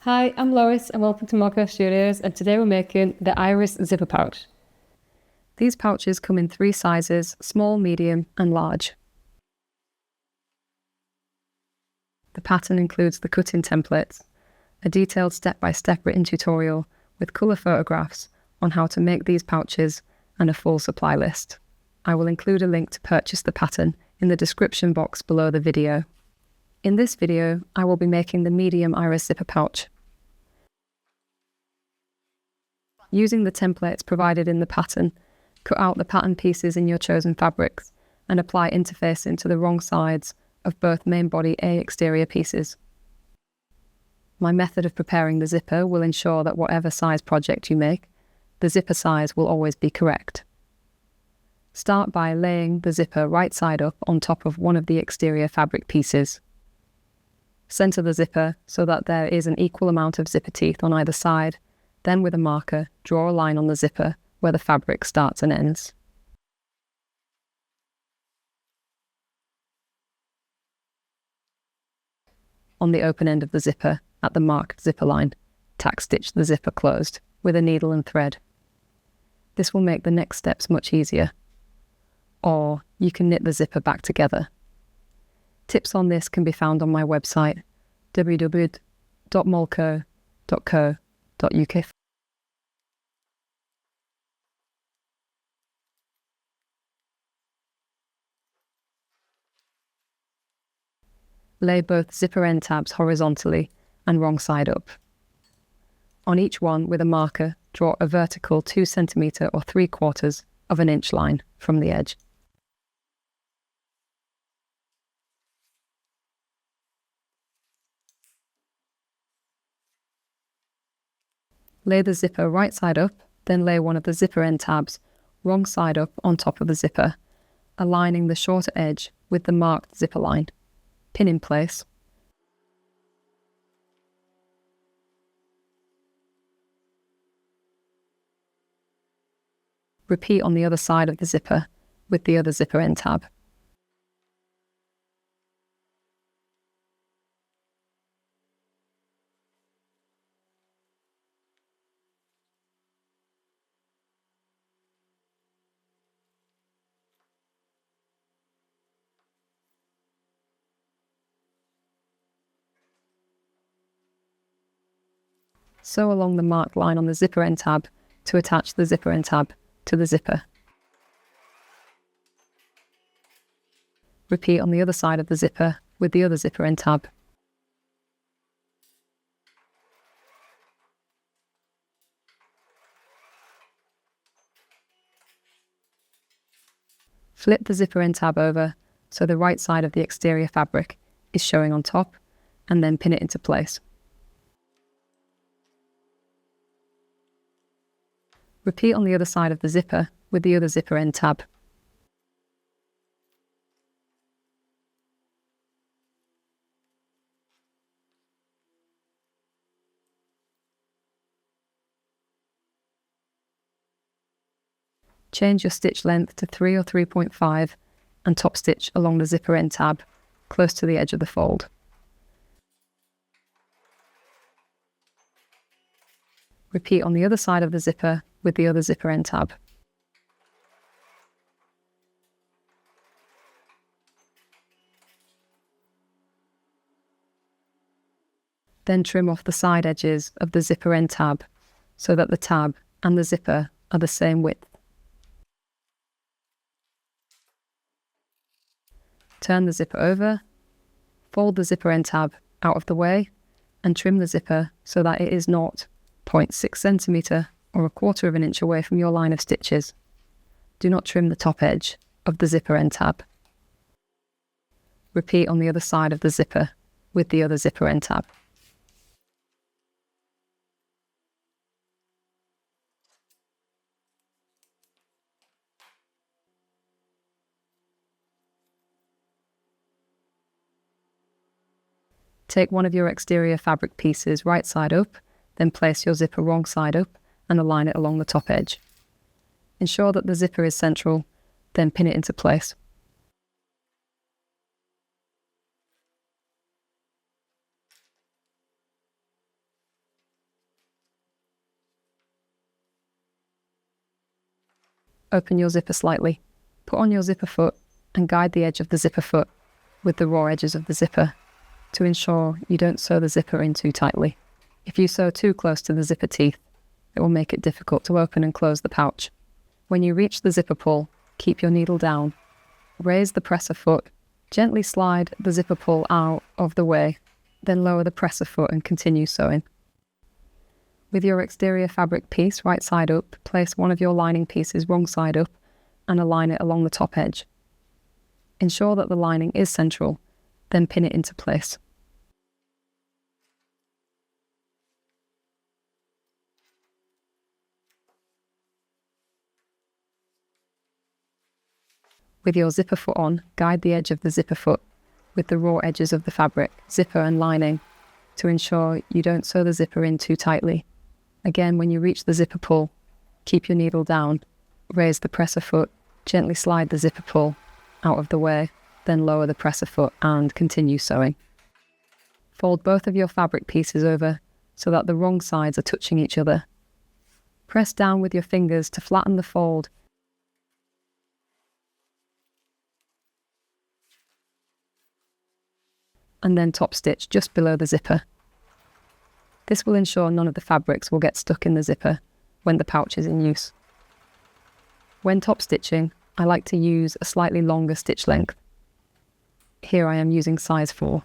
Hi, I'm Lois and welcome to Mocha Studios, and today we're making the Iris zipper pouch. These pouches come in 3 sizes: small, medium and large. The pattern includes the cut-in templates, a detailed step-by-step written tutorial with colour photographs on how to make these pouches and a full supply list. I will include a link to purchase the pattern in the description box below the video. In this video, I will be making the medium Iris zipper pouch. Using the templates provided in the pattern, cut out the pattern pieces in your chosen fabrics and apply interfacing to the wrong sides of both main body A exterior pieces. My method of preparing the zipper will ensure that whatever size project you make, the zipper size will always be correct. Start by laying the zipper right side up on top of one of the exterior fabric pieces. Center the zipper so that there is an equal amount of zipper teeth on either side. Then with a marker, draw a line on the zipper where the fabric starts and ends. On the open end of the zipper, at the marked zipper line, tack stitch the zipper closed with a needle and thread. This will make the next steps much easier. Or you can knit the zipper back together. Tips on this can be found on my website www.molco.co.uk. Lay both zipper end tabs horizontally and wrong side up. On each one, with a marker, draw a vertical 2 cm or 3/4 of an inch line from the edge. Lay the zipper right side up, then lay one of the zipper end tabs wrong side up on top of the zipper, aligning the shorter edge with the marked zipper line. Pin in place. Repeat on the other side of the zipper with the other zipper end tab. Sew along the marked line on the zipper end tab to attach the zipper end tab to the zipper. Repeat on the other side of the zipper with the other zipper end tab. Flip the zipper end tab over so the right side of the exterior fabric is showing on top, and then pin it into place. Repeat on the other side of the zipper with the other zipper end tab. Change your stitch length to 3 or 3.5 and top stitch along the zipper end tab close to the edge of the fold. Repeat on the other side of the zipper with the other zipper end tab. Then trim off the side edges of the zipper end tab so that the tab and the zipper are the same width. Turn the zipper over, fold the zipper end tab out of the way, and trim the zipper so that it is not 0.6 cm or 1/4 of an inch away from your line of stitches. Do not trim the top edge of the zipper end tab. Repeat on the other side of the zipper with the other zipper end tab. Take one of your exterior fabric pieces right side up, then place your zipper wrong side up and align it along the top edge. Ensure that the zipper is central, then pin it into place. Open your zipper slightly. Put on your zipper foot and guide the edge of the zipper foot with the raw edges of the zipper to ensure you don't sew the zipper in too tightly. If you sew too close to the zipper teeth, it will make it difficult to open and close the pouch. When you reach the zipper pull, keep your needle down. Raise the presser foot, gently slide the zipper pull out of the way, then lower the presser foot and continue sewing. With your exterior fabric piece right side up, place one of your lining pieces wrong side up and align it along the top edge. Ensure that the lining is central, then pin it into place. With your zipper foot on, guide the edge of the zipper foot with the raw edges of the fabric, zipper and lining, to ensure you don't sew the zipper in too tightly. Again, when you reach the zipper pull, keep your needle down, raise the presser foot, gently slide the zipper pull out of the way, then lower the presser foot and continue sewing. Fold both of your fabric pieces over so that the wrong sides are touching each other. Press down with your fingers to flatten the fold and then top stitch just below the zipper. This will ensure none of the fabrics will get stuck in the zipper when the pouch is in use. When top stitching, I like to use a slightly longer stitch length. Here I am using size 4.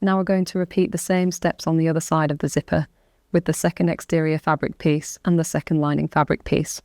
Now we're going to repeat the same steps on the other side of the zipper with the second exterior fabric piece and the second lining fabric piece.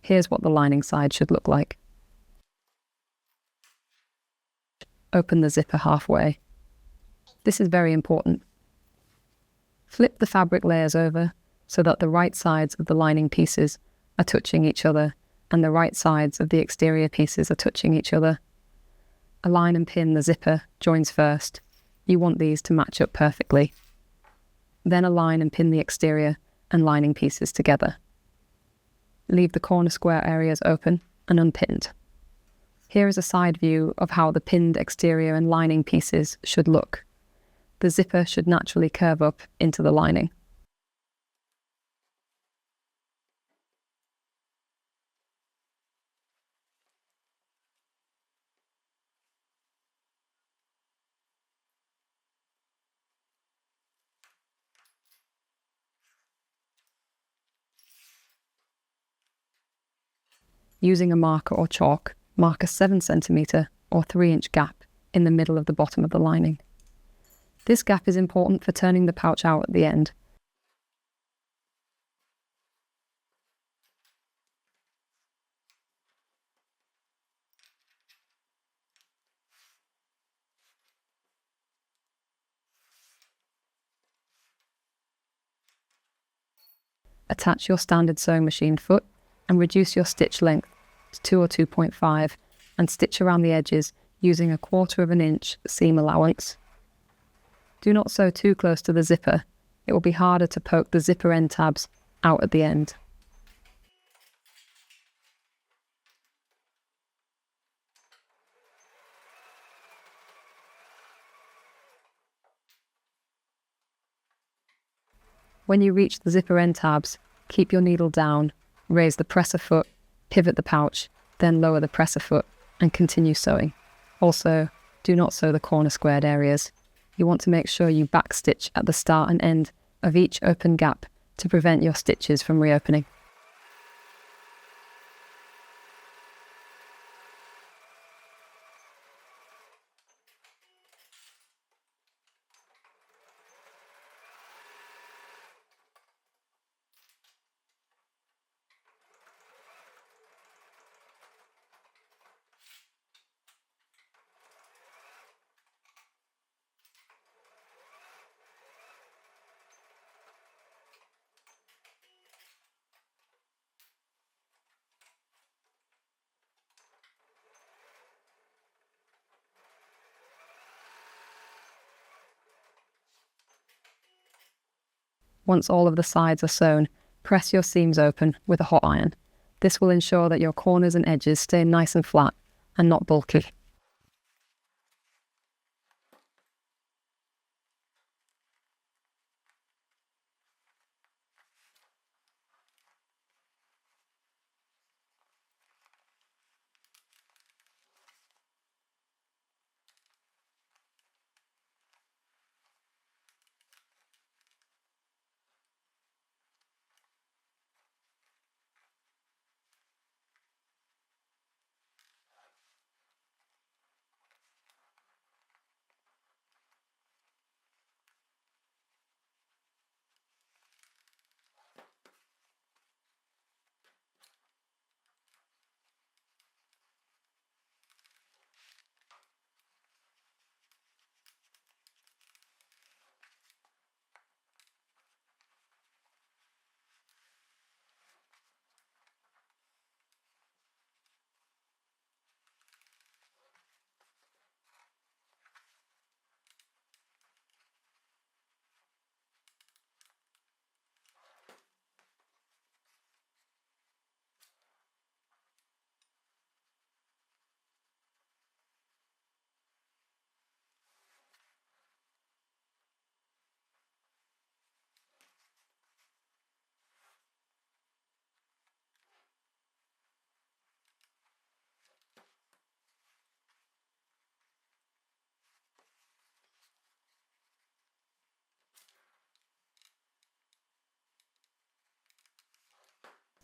Here's what the lining side should look like. Open the zipper halfway. This is very important. Flip the fabric layers over so that the right sides of the lining pieces are touching each other and the right sides of the exterior pieces are touching each other. Align and pin the zipper joins first. You want these to match up perfectly. Then align and pin the exterior and lining pieces together. Leave the corner square areas open and unpinned. Here is a side view of how the pinned exterior and lining pieces should look. The zipper should naturally curve up into the lining. Using a marker or chalk, mark a 7 cm or 3-inch gap in the middle of the bottom of the lining. This gap is important for turning the pouch out at the end. attach your standard sewing machine foot and reduce your stitch length to 2 or 2.5 and stitch around the edges using 1/4 inch seam allowance. Do not sew too close to the zipper. It will be harder to poke the zipper end tabs out at the end. When you reach the zipper end tabs, keep your needle down, raise the presser foot, pivot the pouch, then lower the presser foot and continue sewing. Also, do not sew the corner squared areas. You want to make sure you backstitch at the start and end of each open gap to prevent your stitches from reopening. Once all of the sides are sewn, press your seams open with a hot iron. This will ensure that your corners and edges stay nice and flat and not bulky.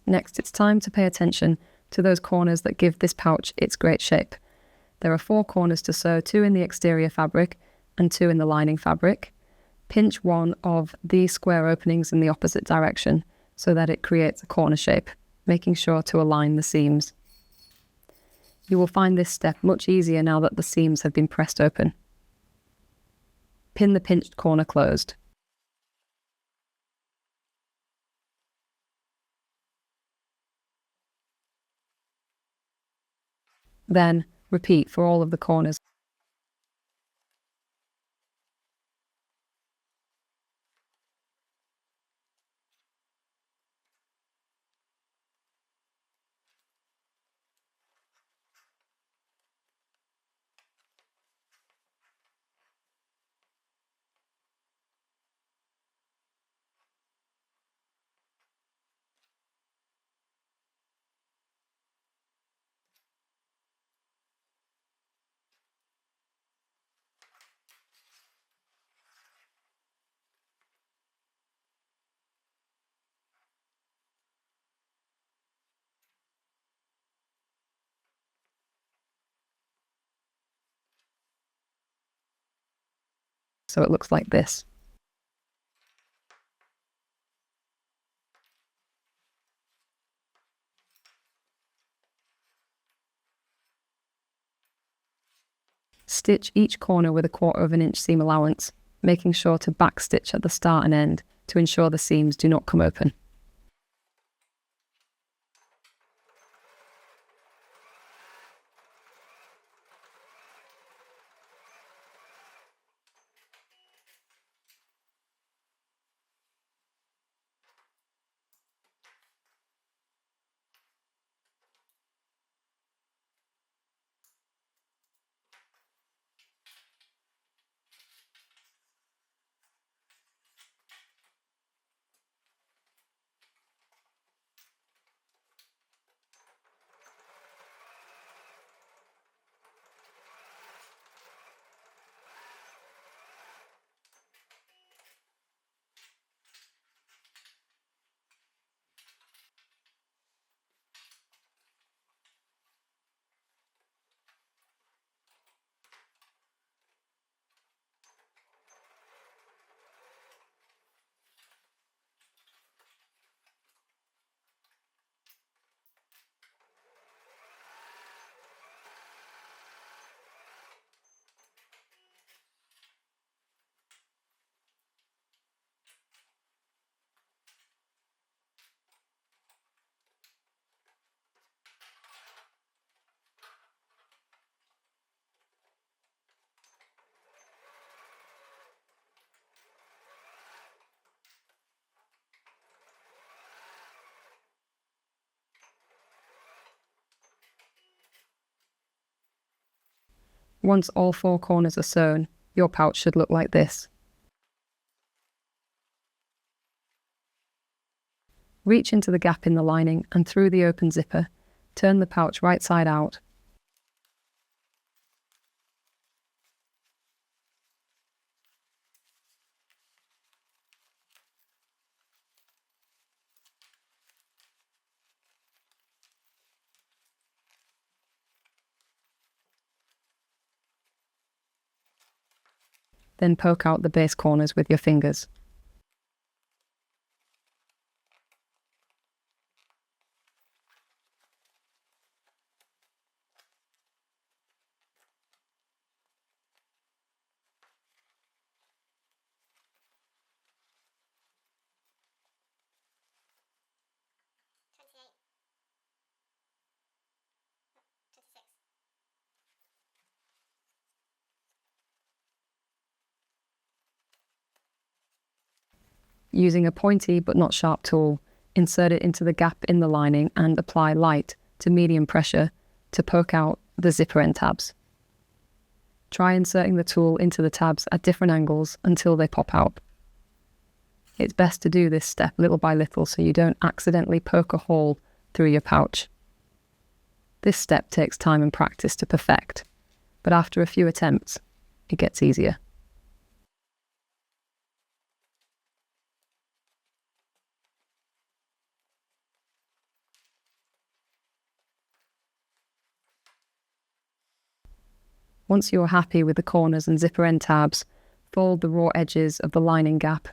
Next, it's time to pay attention to those corners that give this pouch its great shape. There are 4 corners to sew, 2 in the exterior fabric and 2 in the lining fabric. Pinch one of these square openings in the opposite direction so that it creates a corner shape, making sure to align the seams. You will find this step much easier now that the seams have been pressed open. Pin the pinched corner closed. Then, repeat for all of the corners. So it looks like this. Stitch each corner with 1/4 inch seam allowance, making sure to backstitch at the start and end to ensure the seams do not come open. Once all 4 corners are sewn, your pouch should look like this. Reach into the gap in the lining and through the open zipper, turn the pouch right side out. Then poke out the base corners with your fingers. Using a pointy but not sharp tool, insert it into the gap in the lining and apply light to medium pressure to poke out the zipper end tabs. Try inserting the tool into the tabs at different angles until they pop out. It's best to do this step little by little so you don't accidentally poke a hole through your pouch. This step takes time and practice to perfect, but after a few attempts, it gets easier. Once you're happy with the corners and zipper end tabs, fold the raw edges of the lining gap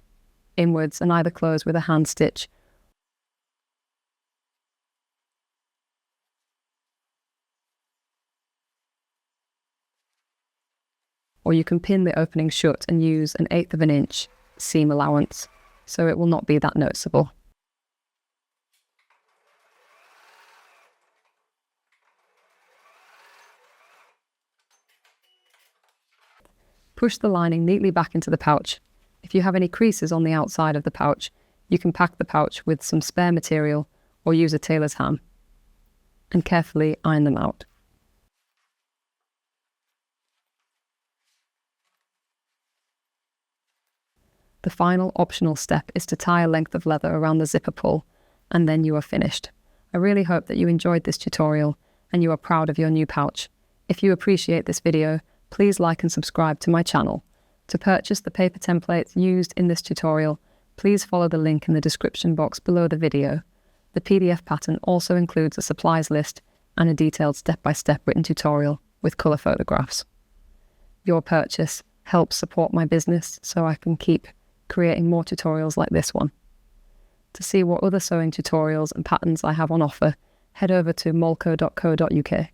inwards and either close with a hand stitch or you can pin the opening shut and use 1/8 of an inch seam allowance, so it will not be that noticeable. Push the lining neatly back into the pouch. If you have any creases on the outside of the pouch, you can pack the pouch with some spare material or use a tailor's ham, and carefully iron them out. The final optional step is to tie a length of leather around the zipper pull, and then you are finished. I really hope that you enjoyed this tutorial and you are proud of your new pouch. If you appreciate this video, please like and subscribe to my channel. To purchase the paper templates used in this tutorial, please follow the link in the description box below the video. The PDF pattern also includes a supplies list and a detailed step-by-step written tutorial with colour photographs. Your purchase helps support my business so I can keep creating more tutorials like this one. To see what other sewing tutorials and patterns I have on offer, head over to molco.co.uk.